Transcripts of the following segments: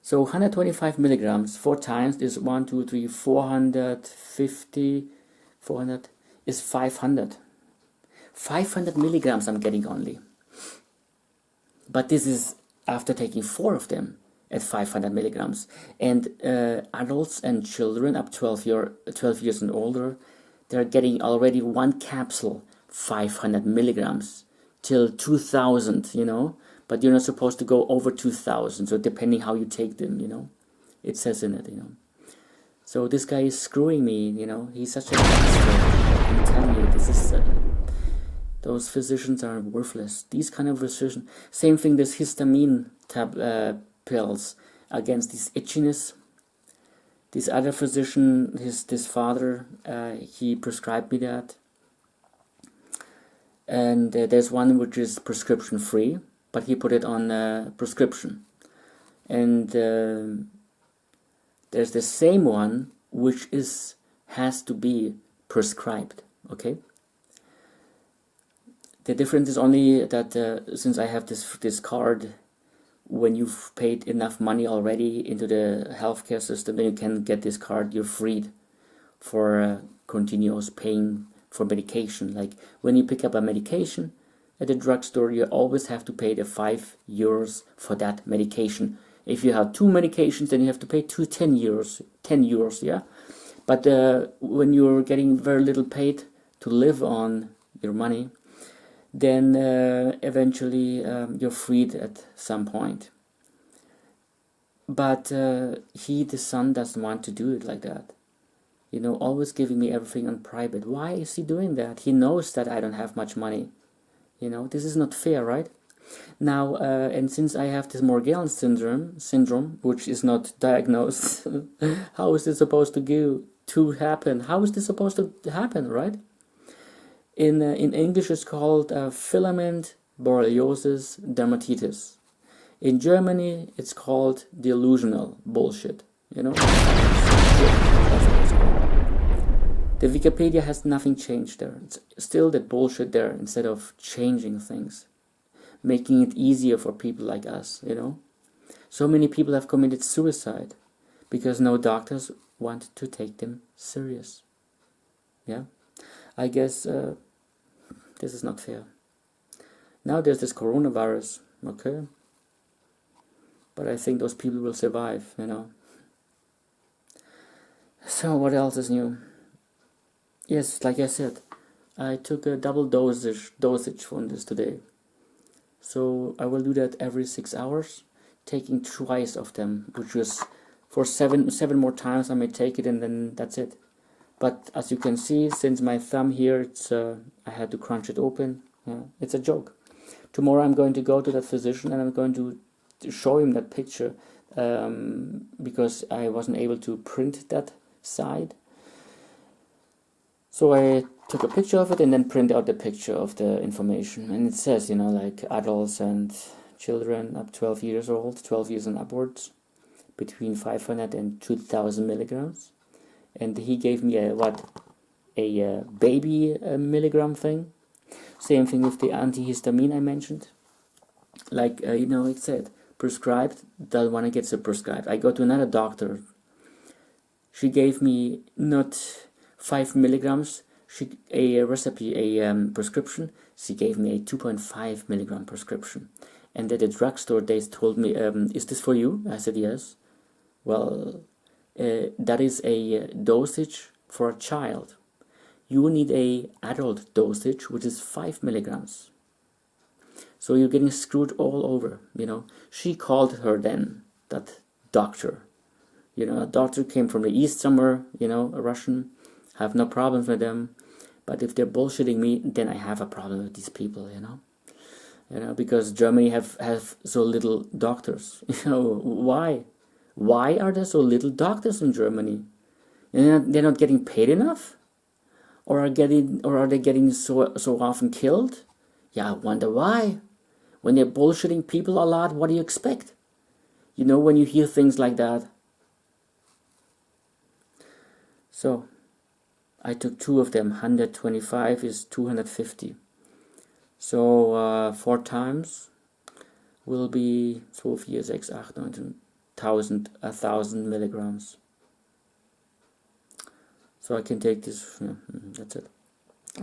So 125 milligrams, 4 times is 1, 2, 3, 450, 400 is 500. 500 milligrams I'm getting only. But this is after taking 4 of them at 500 milligrams. And adults and children up 12 years and older, they're getting already 1 capsule, 500 milligrams, till 2000, you know. But you're not supposed to go over 2000, so depending how you take them, you know. It says in it, you know. So this guy is screwing me, you know. He's such a bastard. I'm telling you, this is... those physicians are worthless. These kind of physicians... Same thing, this histamine pills against this itchiness. This other physician, this father, he prescribed me that. And there's one which is prescription free, but he put it on prescription. And there's the same one which has to be prescribed, okay? The difference is only that since I have this card, when you've paid enough money already into the healthcare system, then you can get this card. You're freed for continuous paying for medication. Like when you pick up a medication at the drugstore, you always have to pay the €5 for that medication. If you have 2 medications, then you have to pay 10 euros, yeah? But when you're getting very little paid to live on your money, then eventually you're freed at some point. But the son doesn't want to do it like that. You know, always giving me everything on private. Why is he doing that? He knows that I don't have much money. You know, this is not fair, right? Now, and since I have this Morgellons syndrome, which is not diagnosed, how is this supposed to happen? How is this supposed to happen, right? In English, it's called filament borreliosis dermatitis. In Germany, it's called delusional bullshit. You know, that's what it's called. The Wikipedia has nothing changed there. It's still that bullshit there instead of changing things, making it easier for people like us. You know, so many people have committed suicide because no doctors want to take them serious. Yeah, I guess. This is not fair. Now there's this coronavirus, okay? But I think those people will survive, you know. So what else is new? Yes, like I said, I took a double dosage from this today. So I will do that every 6 hours, taking twice of them, which was for seven more times I may take it and then that's it. But as you can see, since my thumb here, it's I had to crunch it open. Yeah, it's a joke. Tomorrow I'm going to go to that physician and I'm going to show him that picture because I wasn't able to print that side. So I took a picture of it and then print out the picture of the information. And it says, you know, like adults and children up 12 years old, 12 years and upwards, between 500 and 2,000 milligrams. And he gave me a baby milligram thing. Same thing with the antihistamine I mentioned. Like, you know, it said, prescribed, that one gets a prescribed. I go to another doctor. She gave me not 5 milligrams, a prescription. She gave me a 2.5 milligram prescription. And at the drugstore, they told me, is this for you? I said, yes. Well... that is a dosage for a child. You need a adult dosage, which is 5 milligrams. So you're getting screwed all over, you know. She called her then, that doctor. You know, a doctor came from the east somewhere, you know, a Russian. I have no problems with them. But if they're bullshitting me, then I have a problem with these people, you know. You know, because Germany have so little doctors. You know, why? Why are there so little doctors in Germany? They're not getting paid enough, or are they getting so often killed? Yeah, I wonder why. When they're bullshitting people a lot, what do you expect? You know, when you hear things like that. So, I took 2 of them. 125 is 250. So 4 times will be 12, 4, 6, 8, 9, 1,000 milligrams. So I can take this, that's it.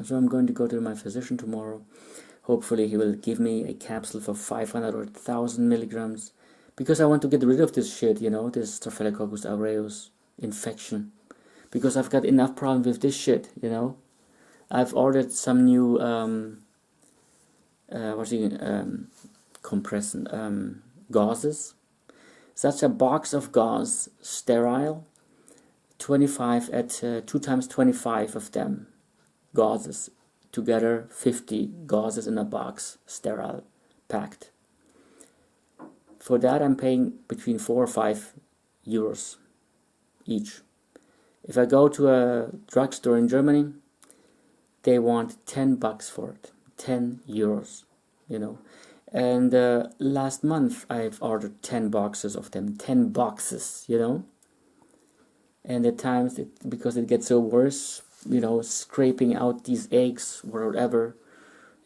So I'm going to go to my physician tomorrow. Hopefully he will give me a capsule for 500 or 1,000 milligrams, because I want to get rid of this shit, this Staphylococcus aureus infection, because I've got enough problem with this shit, I've ordered some new gauzes, such a box of gauze, sterile, 25 at 2 times 25 of them gauzes, together 50 gauzes in a box, sterile, packed. For that I'm paying between 4 or 5 euros each. If I go to a drugstore in Germany, they want 10 bucks for it, 10 euros, And last month I've ordered 10 boxes of them, 10 boxes, And at times, because it gets so worse, scraping out these eggs or whatever,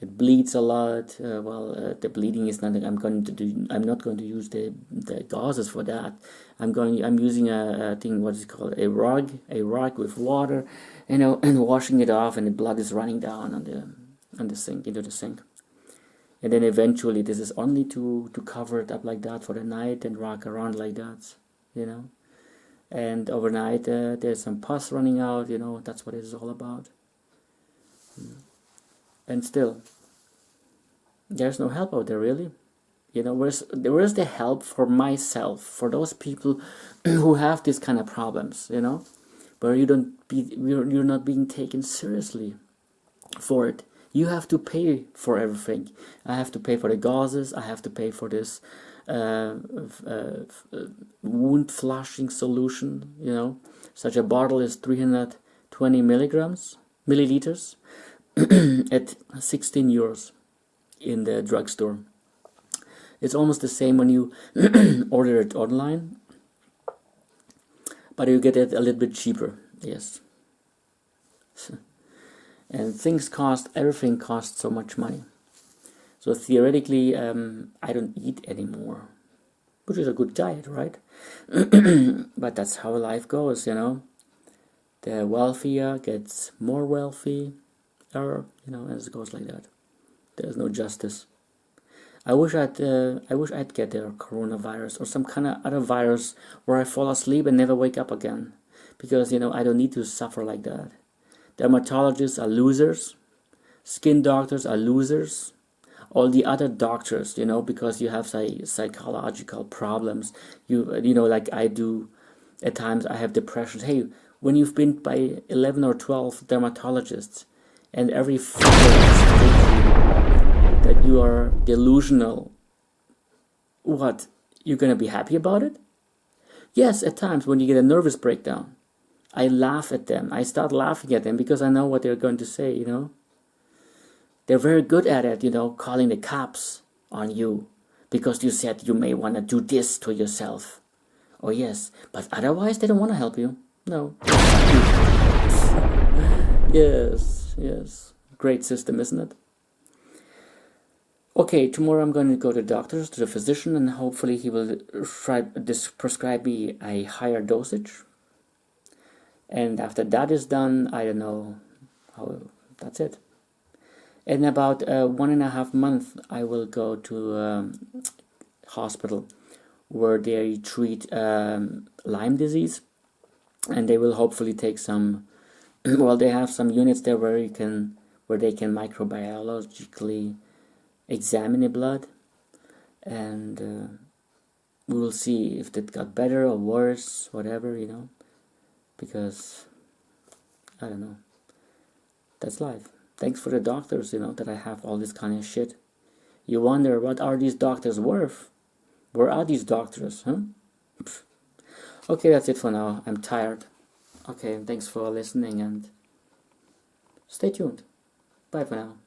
it bleeds a lot. The bleeding is not. I'm not going to use the gauzes for that. I'm using a thing. What is it called? A rug with water, and washing it off, and the blood is running down on the sink, into the sink. And then eventually, this is only to cover it up like that for the night and rock around like that, And overnight, there's some pus running out, that's what it's all about. And still, there's no help out there, really. Where's the help for myself, for those people who have these kind of problems, where you're not being taken seriously for it. You have to pay for everything. I have to pay for the gauzes. I have to pay for this wound flushing solution. Such a bottle is 320 milliliters at 16 euros in the drugstore. It's almost the same when you order it online, but you get it a little bit cheaper. Yes. And everything costs so much money. So theoretically, I don't eat anymore, which is a good diet, right? But that's how life goes, The wealthier gets more wealthy, as it goes like that. There's no justice. I wish I'd get the coronavirus or some kind of other virus where I fall asleep and never wake up again, because I don't need to suffer like that. Dermatologists are losers. Skin doctors are losers. All the other doctors, because you have psychological problems. Like I do. At times I have depression. Hey, when you've been by 11 or 12 dermatologists, and every that you are delusional, what? You're gonna be happy about it? Yes, at times when you get a nervous breakdown, I laugh at them. I start laughing at them because I know what they're going to say, They're very good at it, calling the cops on you because you said you may want to do this to yourself. Oh yes, but otherwise they don't want to help you. No. Yes. Great system, isn't it? Okay, tomorrow I'm going to go to the physician, and hopefully he will prescribe me a higher dosage. And after that is done, I don't know how. That's it. In about 1.5 months, I will go to hospital where they treat Lyme disease, and they will hopefully take some. Well, they have some units there where they can microbiologically examine the blood, and we will see if it got better or worse, whatever, because I don't know. That's life. Thanks for the doctors, that I have all this kind of shit. You wonder, what are these doctors worth? Where are these doctors, huh? Pfft. Okay, that's it for now. I'm tired. Okay, thanks for listening, and stay tuned. Bye for now.